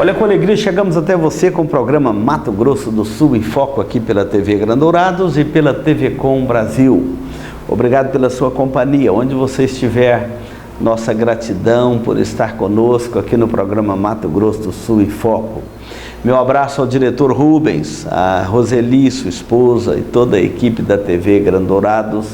Olha, com alegria chegamos até você com o programa Mato Grosso do Sul em Foco aqui pela TV Grandourados e pela TV Com Brasil. Obrigado pela sua companhia, onde você estiver, nossa gratidão por estar conosco aqui no programa Mato Grosso do Sul em Foco. Meu abraço ao diretor Rubens, a Roseli, sua esposa, e toda a equipe da TV Grandourados,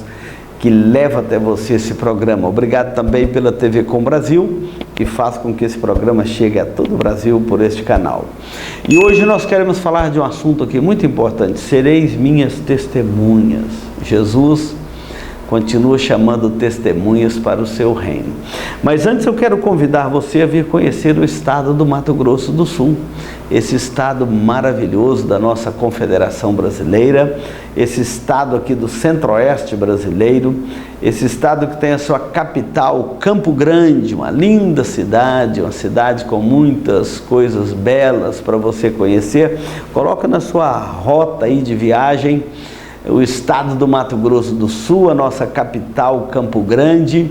que leva até você esse programa. Obrigado também pela TV Com Brasil, que faz com que esse programa chegue a todo o Brasil por este canal. E hoje nós queremos falar de um assunto aqui muito importante: sereis minhas testemunhas. Jesus continua chamando testemunhas para o seu reino. Mas antes eu quero convidar você a vir conhecer o estado do Mato Grosso do Sul, esse estado maravilhoso da nossa Confederação Brasileira, esse estado aqui do Centro-Oeste brasileiro, esse estado que tem a sua capital, Campo Grande, uma linda cidade, uma cidade com muitas coisas belas para você conhecer. Coloca na sua rota aí de viagem o estado do Mato Grosso do Sul, a nossa capital, Campo Grande,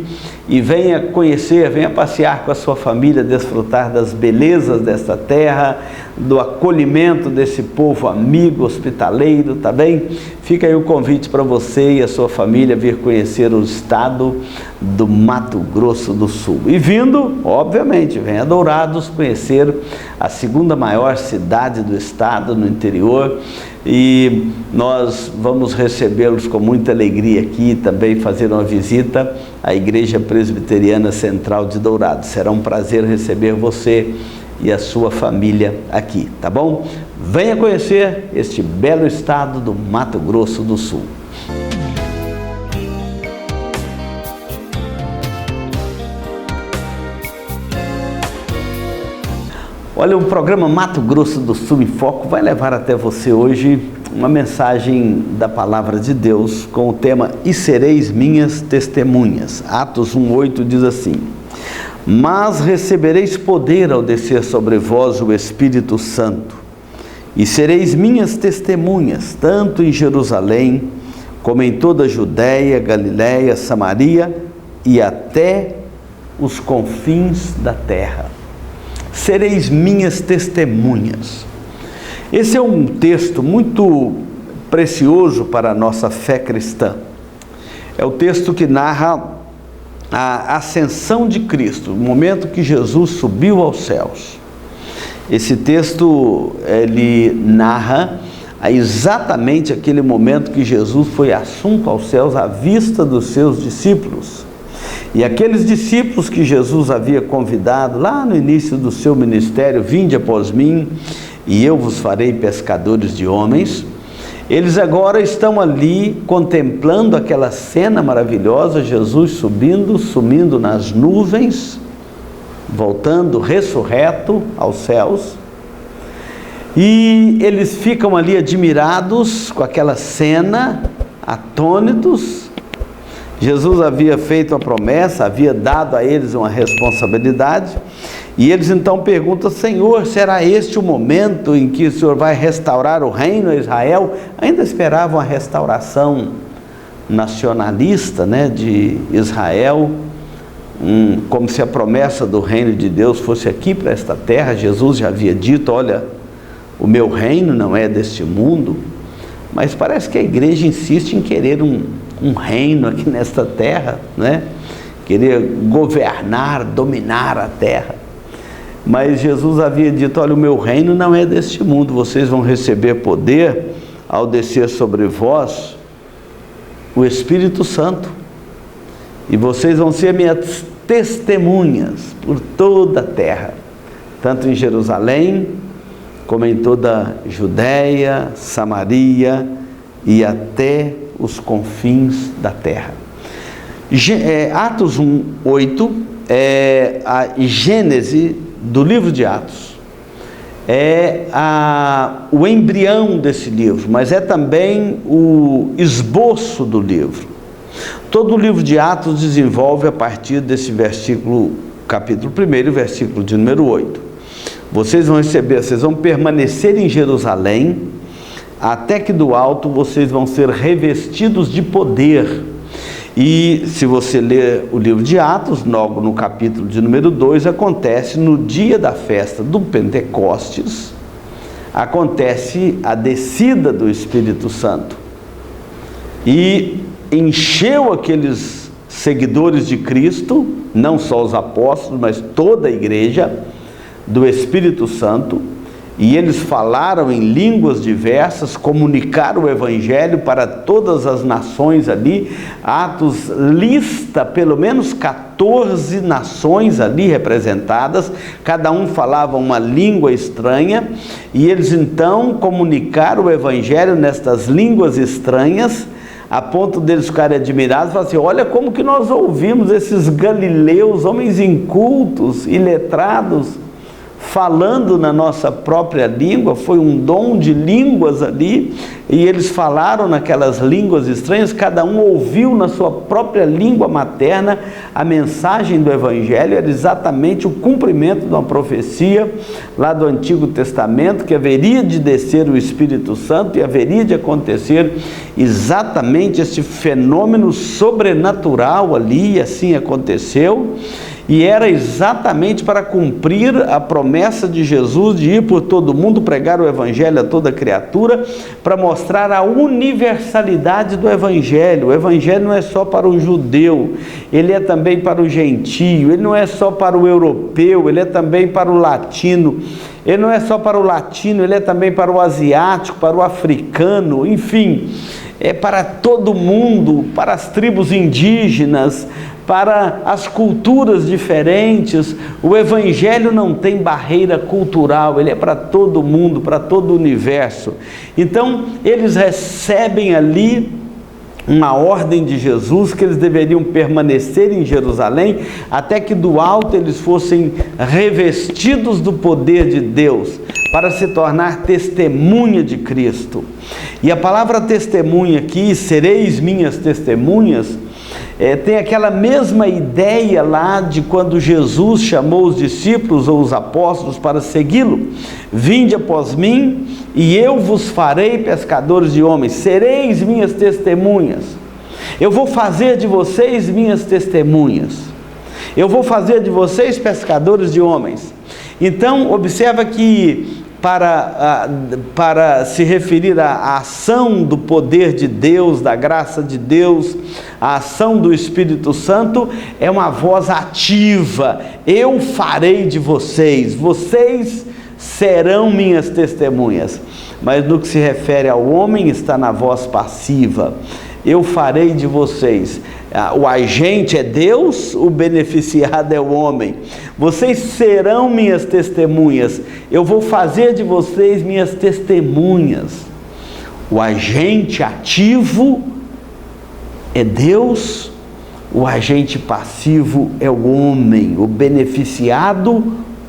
e venha conhecer, venha passear com a sua família, desfrutar das belezas desta terra, do acolhimento desse povo amigo, hospitaleiro, tá bem? Fica aí o convite para você e a sua família vir conhecer o estado do Mato Grosso do Sul. E vindo, obviamente, venha a Dourados conhecer a segunda maior cidade do estado, no interior, e nós vamos recebê-los com muita alegria aqui, também fazer uma visita à Igreja Presbiteriana Central de Dourados. Será um prazer receber você e a sua família aqui, tá bom? Venha conhecer este belo estado do Mato Grosso do Sul. Olha, o programa Mato Grosso do Sul em Foco vai levar até você hoje uma mensagem da Palavra de Deus com o tema "E sereis minhas testemunhas". Atos 1:8 diz assim: "Mas recebereis poder ao descer sobre vós o Espírito Santo, e sereis minhas testemunhas, tanto em Jerusalém, como em toda a Judéia, Galiléia, Samaria e até os confins da terra." Sereis minhas testemunhas. Esse é um texto muito precioso para a nossa fé cristã. É o texto que narra a ascensão de Cristo, o momento que Jesus subiu aos céus. Esse texto, ele narra exatamente aquele momento que Jesus foi assunto aos céus à vista dos seus discípulos. E aqueles discípulos que Jesus havia convidado lá no início do seu ministério: "Vinde após mim, e eu vos farei pescadores de homens", eles agora estão ali contemplando aquela cena maravilhosa, Jesus sumindo nas nuvens, voltando ressurreto aos céus, e eles ficam ali admirados com aquela cena, atônitos. Jesus havia feito a promessa, havia dado a eles uma responsabilidade, e eles então perguntam: "Senhor, será este o momento em que o Senhor vai restaurar o reino a Israel?" Ainda esperavam a restauração nacionalista, de Israel, como se a promessa do reino de Deus fosse aqui para esta terra. Jesus já havia dito: "Olha, o meu reino não é deste mundo", mas parece que a igreja insiste em querer um reino aqui nesta terra, querer governar, dominar a terra. Mas Jesus havia dito: "Olha, o meu reino não é deste mundo, vocês vão receber poder ao descer sobre vós o Espírito Santo, e vocês vão ser minhas testemunhas por toda a terra, tanto em Jerusalém, como em toda a Judéia, Samaria e até os confins da terra." Atos 1:8 é a gênese do livro de Atos, é o embrião desse livro, mas é também o esboço do livro. Todo o livro de Atos desenvolve a partir desse versículo, capítulo 1, versículo de número 8. Vocês vão permanecer em Jerusalém, até que do alto vocês vão ser revestidos de poder, E se você ler o livro de Atos, logo no capítulo de número 2, acontece no dia da festa do Pentecostes, acontece a descida do Espírito Santo. E encheu aqueles seguidores de Cristo, não só os apóstolos, mas toda a igreja, do Espírito Santo, e eles falaram em línguas diversas, comunicaram o Evangelho para todas as nações ali. Atos lista pelo menos 14 nações ali representadas, cada um falava uma língua estranha, e eles então comunicaram o Evangelho nestas línguas estranhas, a ponto deles ficarem admirados, falar assim: olha como que nós ouvimos esses galileus, homens incultos, iletrados, falando na nossa própria língua. Foi um dom de línguas ali, e eles falaram naquelas línguas estranhas, cada um ouviu na sua própria língua materna a mensagem do Evangelho. Era exatamente o cumprimento de uma profecia lá do Antigo Testamento, que haveria de descer o Espírito Santo e haveria de acontecer exatamente esse fenômeno sobrenatural ali, e assim aconteceu. E era exatamente para cumprir a promessa de Jesus de ir por todo mundo, pregar o Evangelho a toda criatura, para mostrar a universalidade do Evangelho. O Evangelho não é só para o judeu, ele é também para o gentio, ele não é só para o europeu, ele é também para o latino, ele não é só para o latino, ele é também para o asiático, para o africano, enfim, é para todo mundo, para as tribos indígenas, para as culturas diferentes. O Evangelho não tem barreira cultural, ele é para todo mundo, para todo o universo. Então, eles recebem ali uma ordem de Jesus, que eles deveriam permanecer em Jerusalém, até que do alto eles fossem revestidos do poder de Deus, para se tornar testemunha de Cristo. E a palavra testemunha aqui, sereis minhas testemunhas, tem aquela mesma ideia lá de quando Jesus chamou os discípulos ou os apóstolos para segui-lo: vinde após mim e eu vos farei pescadores de homens, sereis minhas testemunhas. Eu vou fazer de vocês minhas testemunhas, eu vou fazer de vocês pescadores de homens. Então observa que para se referir à ação do poder de Deus, da graça de Deus, a ação do Espírito Santo, é uma voz ativa: eu farei de vocês, vocês serão minhas testemunhas. Mas no que se refere ao homem, está na voz passiva: eu farei de vocês. O agente é Deus, o beneficiado é o homem. Vocês serão minhas testemunhas, eu vou fazer de vocês minhas testemunhas. O agente ativo é Deus, o agente passivo é o homem, o beneficiado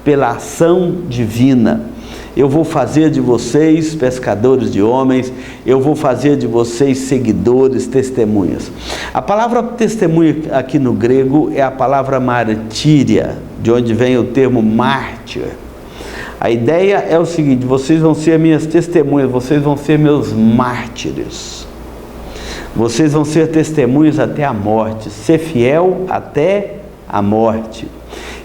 pela ação divina. Eu vou fazer de vocês pescadores de homens, eu vou fazer de vocês seguidores, testemunhas. A palavra testemunha aqui no grego é a palavra martíria, de onde vem o termo mártir. A ideia é o seguinte: vocês vão ser minhas testemunhas, vocês vão ser meus mártires. Vocês vão ser testemunhas até a morte, ser fiel até a morte.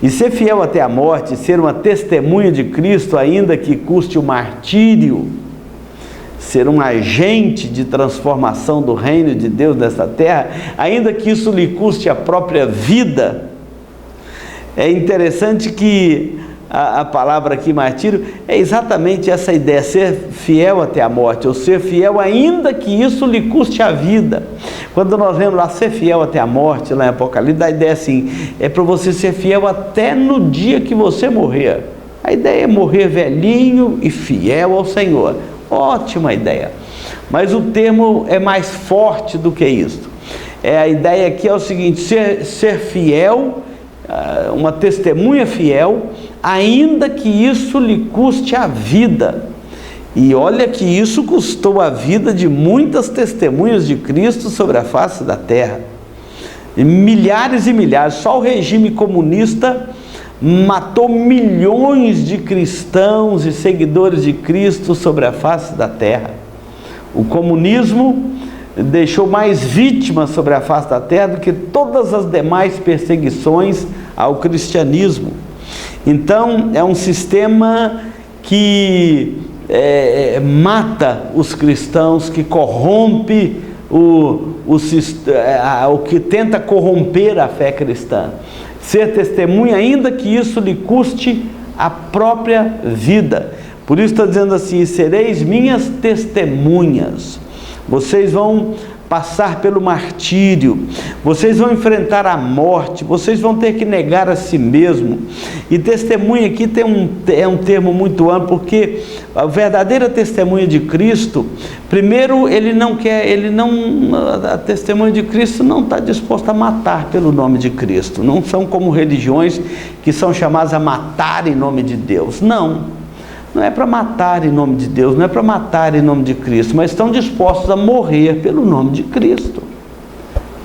E ser fiel até a morte, ser uma testemunha de Cristo, ainda que custe o martírio, ser um agente de transformação do reino de Deus nesta terra, ainda que isso lhe custe a própria vida. É interessante que a palavra aqui, martírio, é exatamente essa ideia: ser fiel até a morte, ou ser fiel ainda que isso lhe custe a vida. Quando nós vemos lá ser fiel até a morte, lá em Apocalipse, a ideia assim, é para você ser fiel até no dia que você morrer. A ideia é morrer velhinho e fiel ao Senhor. Ótima ideia. Mas o termo é mais forte do que isso. A ideia aqui é o seguinte: ser fiel, uma testemunha fiel, ainda que isso lhe custe a vida. E olha que isso custou a vida de muitas testemunhas de Cristo sobre a face da terra. E milhares e milhares. Só o regime comunista matou milhões de cristãos e seguidores de Cristo sobre a face da terra. O comunismo deixou mais vítimas sobre a face da terra do que todas as demais perseguições ao cristianismo. Então, é um sistema que mata os cristãos, que corrompe o que tenta corromper a fé cristã. Ser testemunha, ainda que isso lhe custe a própria vida. Por isso está dizendo assim: sereis minhas testemunhas. Vocês vão passar pelo martírio, vocês vão enfrentar a morte, vocês vão ter que negar a si mesmo. E testemunha aqui é um termo muito amplo, porque a verdadeira testemunha de Cristo, primeiro, a testemunha de Cristo não está disposta a matar pelo nome de Cristo. Não são como religiões que são chamadas a matar em nome de Deus. Não é para matar em nome de Deus, não é para matar em nome de Cristo, mas estão dispostos a morrer pelo nome de Cristo.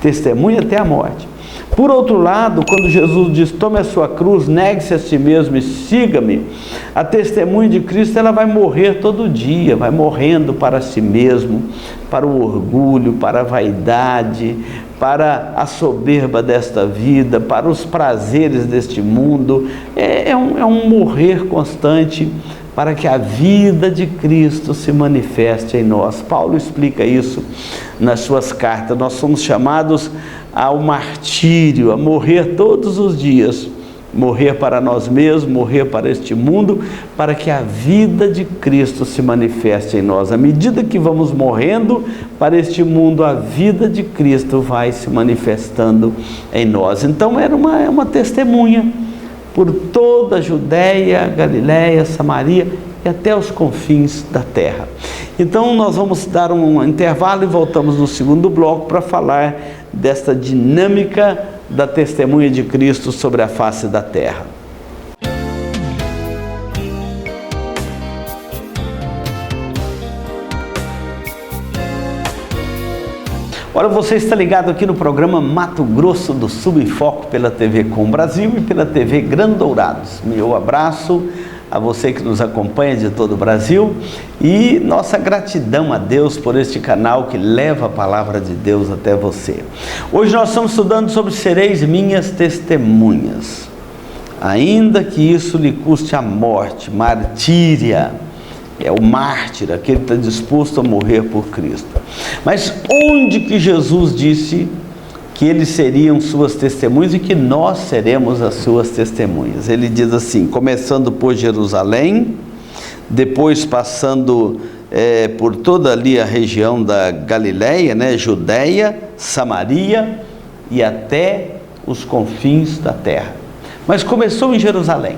Testemunha até a morte. Por outro lado, quando Jesus diz: tome a sua cruz, negue-se a si mesmo e siga-me, a testemunha de Cristo, ela vai morrer todo dia, vai morrendo para si mesmo, para o orgulho, para a vaidade, para a soberba desta vida, para os prazeres deste mundo. É um morrer constante para que a vida de Cristo se manifeste em nós. Paulo explica isso nas suas cartas. Nós somos chamados ao martírio, a morrer todos os dias, morrer para nós mesmos, morrer para este mundo, para que a vida de Cristo se manifeste em nós. À medida que vamos morrendo para este mundo, a vida de Cristo vai se manifestando em nós. Então era uma testemunha por toda a Judéia, Galiléia, Samaria e até os confins da terra. Então nós vamos dar um intervalo e voltamos no segundo bloco para falar desta dinâmica da testemunha de Cristo sobre a face da terra. Olha, você está ligado aqui no programa Mato Grosso do Sul em Foco pela TV Com Brasil e pela TV Grandourados. Meu abraço a você que nos acompanha de todo o Brasil e nossa gratidão a Deus por este canal que leva a palavra de Deus até você. Hoje nós estamos estudando sobre sereis minhas testemunhas, ainda que isso lhe custe a morte, martíria. É o mártir, aquele que está disposto a morrer por Cristo. Mas onde que Jesus disse que eles seriam suas testemunhas e que nós seremos as suas testemunhas? Ele diz assim, começando por Jerusalém, depois passando por toda ali a região da Galiléia, Judéia, Samaria e até os confins da terra. Mas começou em Jerusalém.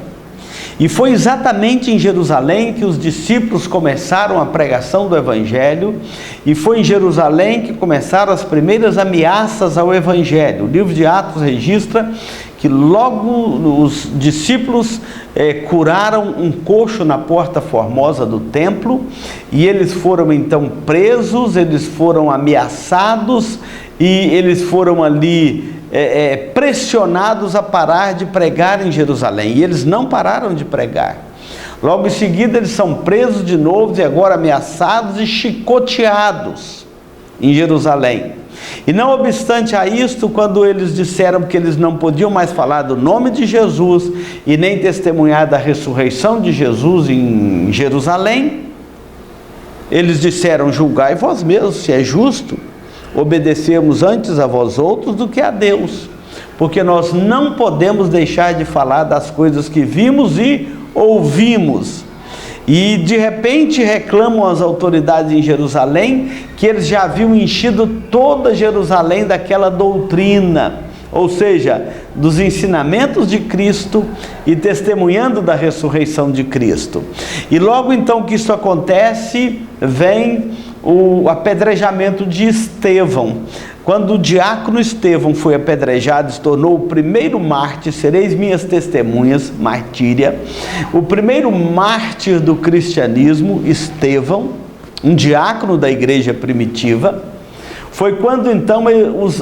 E foi exatamente em Jerusalém que os discípulos começaram a pregação do Evangelho, e foi em Jerusalém que começaram as primeiras ameaças ao Evangelho. O livro de Atos registra que logo os discípulos curaram um coxo na porta formosa do templo, e eles foram então presos, eles foram ameaçados, e eles foram ali pressionados a parar de pregar em Jerusalém, e eles não pararam de pregar. Logo em seguida eles são presos de novo e agora ameaçados e chicoteados em Jerusalém. E não obstante a isto, quando eles disseram que eles não podiam mais falar do nome de Jesus e nem testemunhar da ressurreição de Jesus em Jerusalém, eles disseram: julgai vós mesmos se é justo obedecermos antes a vós outros do que a Deus, porque nós não podemos deixar de falar das coisas que vimos e ouvimos. E de repente reclamam as autoridades em Jerusalém que eles já haviam enchido toda Jerusalém daquela doutrina, ou seja, dos ensinamentos de Cristo e testemunhando da ressurreição de Cristo. E logo então que isso acontece, vem o apedrejamento de Estevão. Quando o diácono Estevão foi apedrejado, se tornou o primeiro mártir, sereis minhas testemunhas, martíria, o primeiro mártir do cristianismo, Estevão, um diácono da igreja primitiva. Foi quando então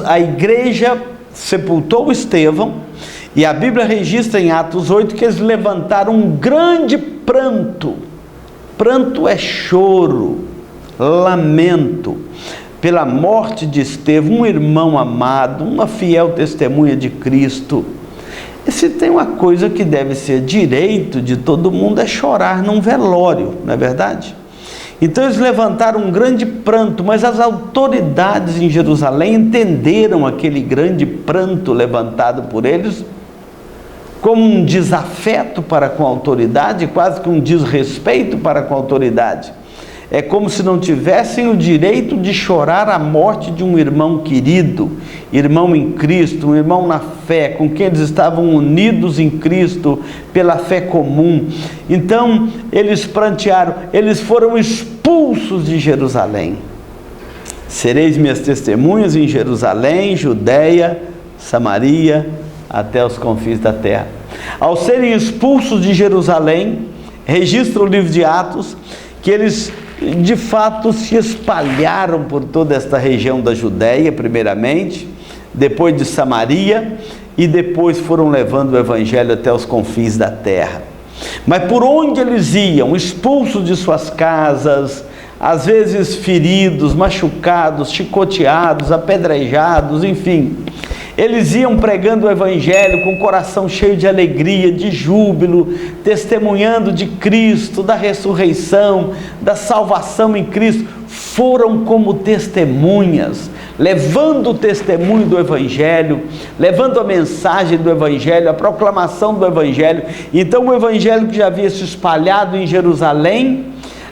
a igreja sepultou Estevão, e a Bíblia registra em Atos 8 que eles levantaram um grande pranto. Pranto é choro, lamento, pela morte de Estevão, um irmão amado, uma fiel testemunha de Cristo. E se tem uma coisa que deve ser direito de todo mundo é chorar num velório, não é verdade? Então eles levantaram um grande pranto, mas as autoridades em Jerusalém entenderam aquele grande pranto levantado por eles como um desafeto para com a autoridade, quase que um desrespeito para com a autoridade. É como se não tivessem o direito de chorar a morte de um irmão querido, irmão em Cristo, um irmão na fé, com quem eles estavam unidos em Cristo pela fé comum. Então eles prantearam, eles foram expulsos de Jerusalém. Sereis minhas testemunhas em Jerusalém, Judeia, Samaria, até os confins da terra. Ao serem expulsos de Jerusalém, registra o livro de Atos que eles de fato se espalharam por toda esta região da Judeia, primeiramente, depois de Samaria, e depois foram levando o evangelho até os confins da terra. Mas por onde eles iam, expulsos de suas casas, às vezes feridos, machucados, chicoteados, apedrejados, enfim, eles iam pregando o evangelho com o coração cheio de alegria, de júbilo, testemunhando de Cristo, da ressurreição, da salvação em Cristo. Foram como testemunhas, levando o testemunho do evangelho, levando a mensagem do evangelho, a proclamação do evangelho. Então o evangelho que já havia se espalhado em Jerusalém,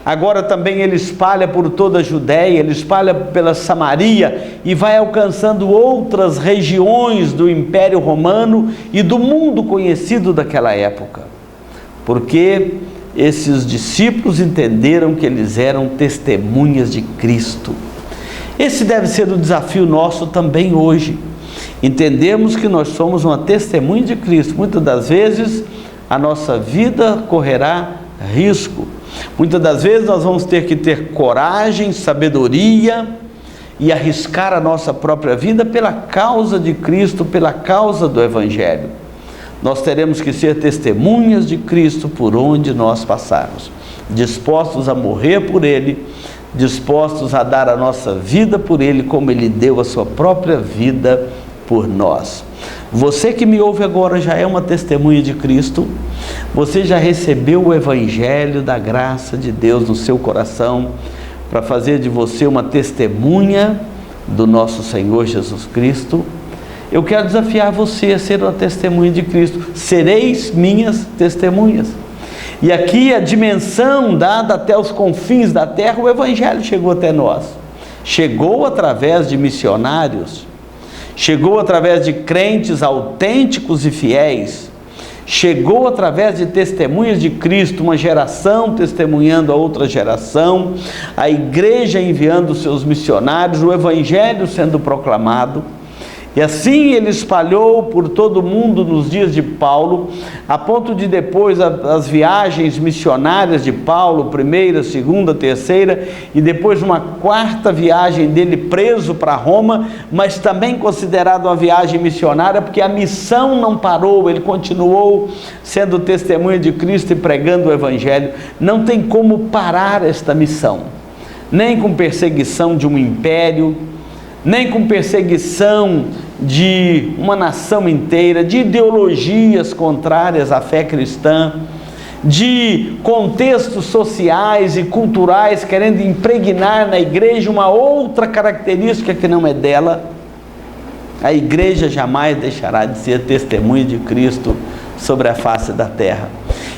agora também ele espalha por toda a Judéia, ele espalha pela Samaria e vai alcançando outras regiões do Império Romano e do mundo conhecido daquela época. Porque esses discípulos entenderam que eles eram testemunhas de Cristo. Esse deve ser o desafio nosso também hoje. Entendemos que nós somos uma testemunha de Cristo. Muitas das vezes a nossa vida correrá risco. Muitas das vezes nós vamos ter que ter coragem, sabedoria e arriscar a nossa própria vida pela causa de Cristo, pela causa do Evangelho. Nós teremos que ser testemunhas de Cristo por onde nós passarmos, dispostos a morrer por Ele, dispostos a dar a nossa vida por Ele, como Ele deu a sua própria vida por nós. Você que me ouve agora já é uma testemunha de Cristo. Você já recebeu o Evangelho da graça de Deus no seu coração para fazer de você uma testemunha do nosso Senhor Jesus Cristo. Eu quero desafiar você a ser uma testemunha de Cristo. Sereis minhas testemunhas. E aqui a dimensão dada até os confins da terra, o Evangelho chegou até nós. Chegou através de missionários, chegou através de crentes autênticos e fiéis, chegou através de testemunhas de Cristo, uma geração testemunhando a outra geração, a igreja enviando seus missionários, o Evangelho sendo proclamado. E assim ele espalhou por todo o mundo nos dias de Paulo, a ponto de depois as viagens missionárias de Paulo, primeira, segunda, terceira, e depois uma quarta viagem dele preso para Roma, mas também considerado uma viagem missionária, porque a missão não parou, ele continuou sendo testemunha de Cristo e pregando o Evangelho. Não tem como parar esta missão, nem com perseguição de um império, nem com perseguição de uma nação inteira, de ideologias contrárias à fé cristã, de contextos sociais e culturais querendo impregnar na igreja uma outra característica que não é dela. A igreja jamais deixará de ser testemunha de Cristo sobre a face da terra.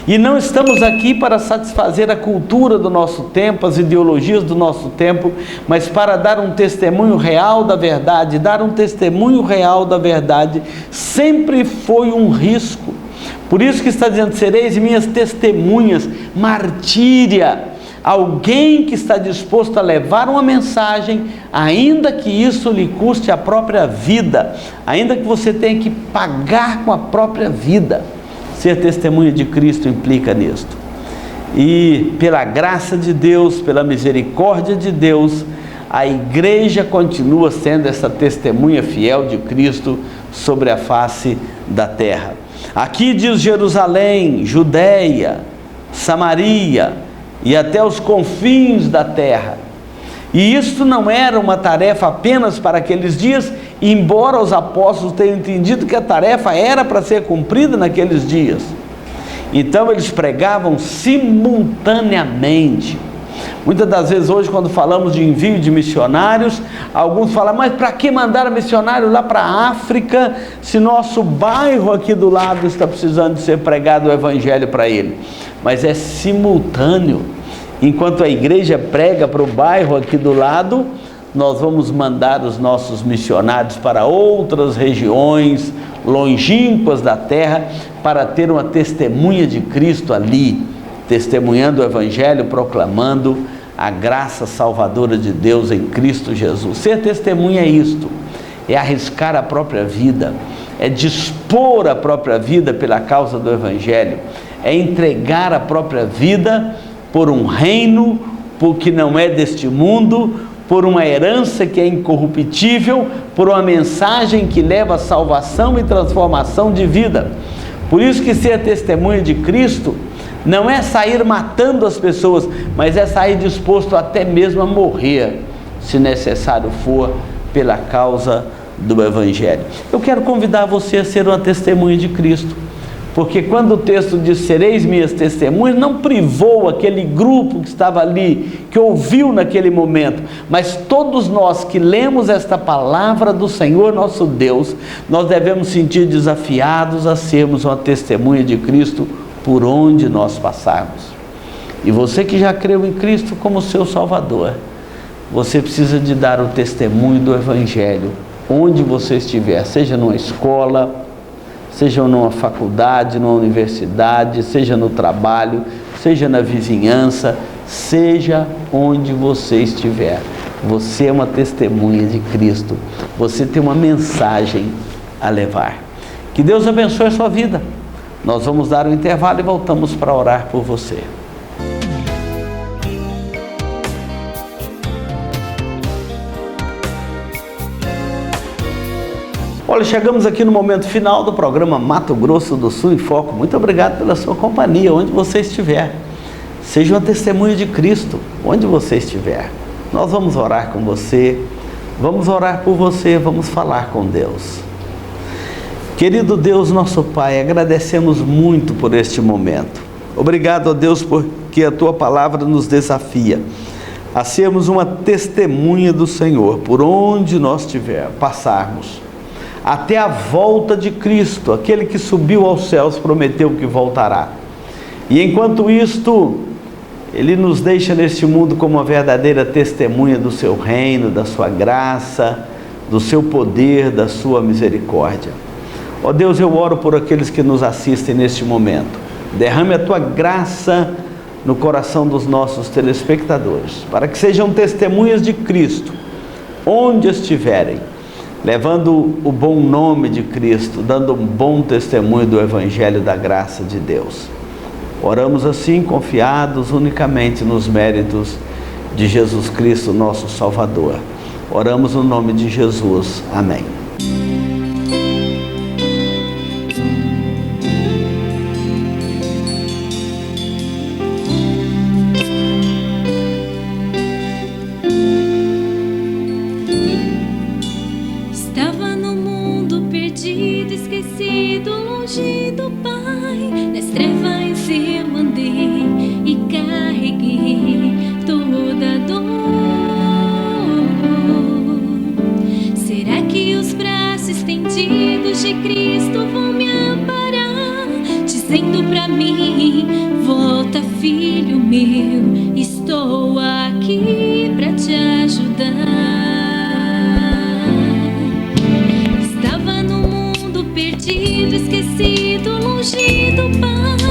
E não estamos aqui para satisfazer a cultura do nosso tempo, as ideologias do nosso tempo, mas para dar um testemunho real da verdade. Dar um testemunho real da verdade sempre foi um risco. Por isso que está dizendo, sereis minhas testemunhas, martíria. Alguém que está disposto a levar uma mensagem, ainda que isso lhe custe a própria vida, ainda que você tenha que pagar com a própria vida. Ser testemunha de Cristo implica nisto. E pela graça de Deus, pela misericórdia de Deus, a igreja continua sendo essa testemunha fiel de Cristo sobre a face da terra. Aqui diz Jerusalém, Judéia, Samaria e até os confins da terra. E isto não era uma tarefa apenas para aqueles dias, embora os apóstolos tenham entendido que a tarefa era para ser cumprida naqueles dias. Então eles pregavam simultaneamente. Muitas das vezes hoje, quando falamos de envio de missionários, alguns falam, mas para que mandar missionário lá para a África, se nosso bairro aqui do lado está precisando de ser pregado o evangelho para ele? Mas é simultâneo. Enquanto a igreja prega para o bairro aqui do lado, nós vamos mandar os nossos missionários para outras regiões longínquas da terra, para ter uma testemunha de Cristo ali, testemunhando o evangelho, proclamando a graça salvadora de Deus em Cristo Jesus. Ser testemunha é isto, é arriscar a própria vida, é dispor a própria vida pela causa do evangelho, é entregar a própria vida por um reino que não é deste mundo, por uma herança que é incorruptível, por uma mensagem que leva a salvação e transformação de vida. Por isso que ser testemunha de Cristo não é sair matando as pessoas, mas é sair disposto até mesmo a morrer, se necessário for, pela causa do evangelho. Eu quero convidar você a ser uma testemunha de Cristo, porque quando o texto diz, sereis minhas testemunhas, não privou aquele grupo que estava ali, que ouviu naquele momento, mas todos nós que lemos esta palavra do Senhor nosso Deus, nós devemos sentir desafiados a sermos uma testemunha de Cristo por onde nós passarmos. E você que já creu em Cristo como seu Salvador, você precisa de dar o testemunho do evangelho onde você estiver, seja numa escola, seja numa faculdade, numa universidade, seja no trabalho, seja na vizinhança, seja onde você estiver. Você é uma testemunha de Cristo, você tem uma mensagem a levar. Que Deus abençoe a sua vida. Nós vamos dar um intervalo e voltamos para orar por você. Olha, chegamos aqui no momento final do programa Mato Grosso do Sul em Foco. Muito obrigado pela sua companhia, onde você estiver. Seja uma testemunha de Cristo, onde você estiver. Nós vamos orar com você, vamos orar por você, vamos falar com Deus. Querido Deus, nosso Pai, agradecemos muito por este momento. Obrigado a Deus porque a Tua palavra nos desafia a sermos uma testemunha do Senhor, por onde nós passarmos. Até a volta de Cristo, aquele que subiu aos céus prometeu que voltará. E enquanto isto, Ele nos deixa neste mundo como uma verdadeira testemunha do Seu reino, da Sua graça, do Seu poder, da Sua misericórdia. Ó Deus, eu oro por aqueles que nos assistem neste momento. Derrame a Tua graça no coração dos nossos telespectadores, para que sejam testemunhas de Cristo, onde estiverem, levando o bom nome de Cristo, dando um bom testemunho do Evangelho da graça de Deus. Oramos assim, confiados unicamente nos méritos de Jesus Cristo, nosso Salvador. Oramos no nome de Jesus. Amém. Dizendo pra mim, volta filho meu, estou aqui pra te ajudar. Estava no mundo perdido, esquecido, longe do Pai.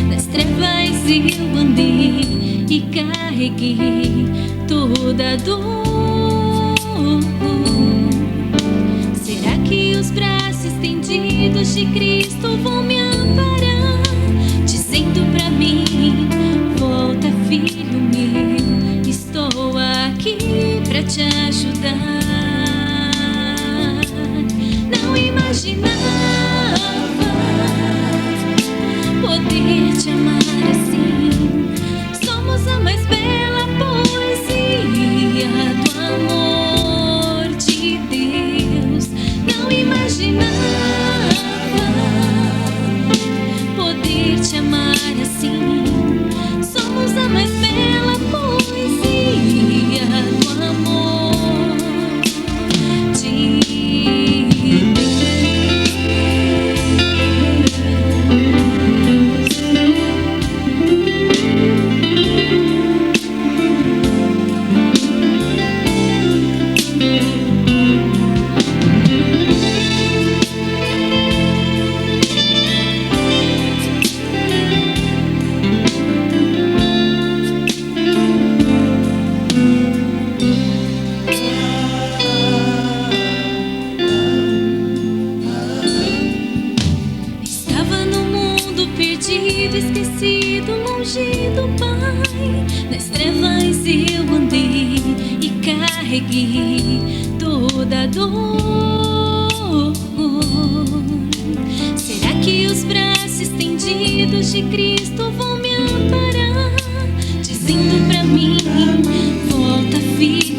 Nas trevas eu andei e carreguei toda a dor. Será que os braços estendidos de Cristo vão me amparar? Dizendo pra mim, volta filho meu, estou aqui pra te ajudar. Não imaginava poder te amar assim. Somos a mais bela poesia cantar assim. Somos a mais bela poesia do amor de Deus. Perdido, esquecido, longe do Pai. Nas trevas eu andei e carreguei toda a dor. Será que os braços estendidos de Cristo vão me amparar, dizendo pra mim: volta, filho?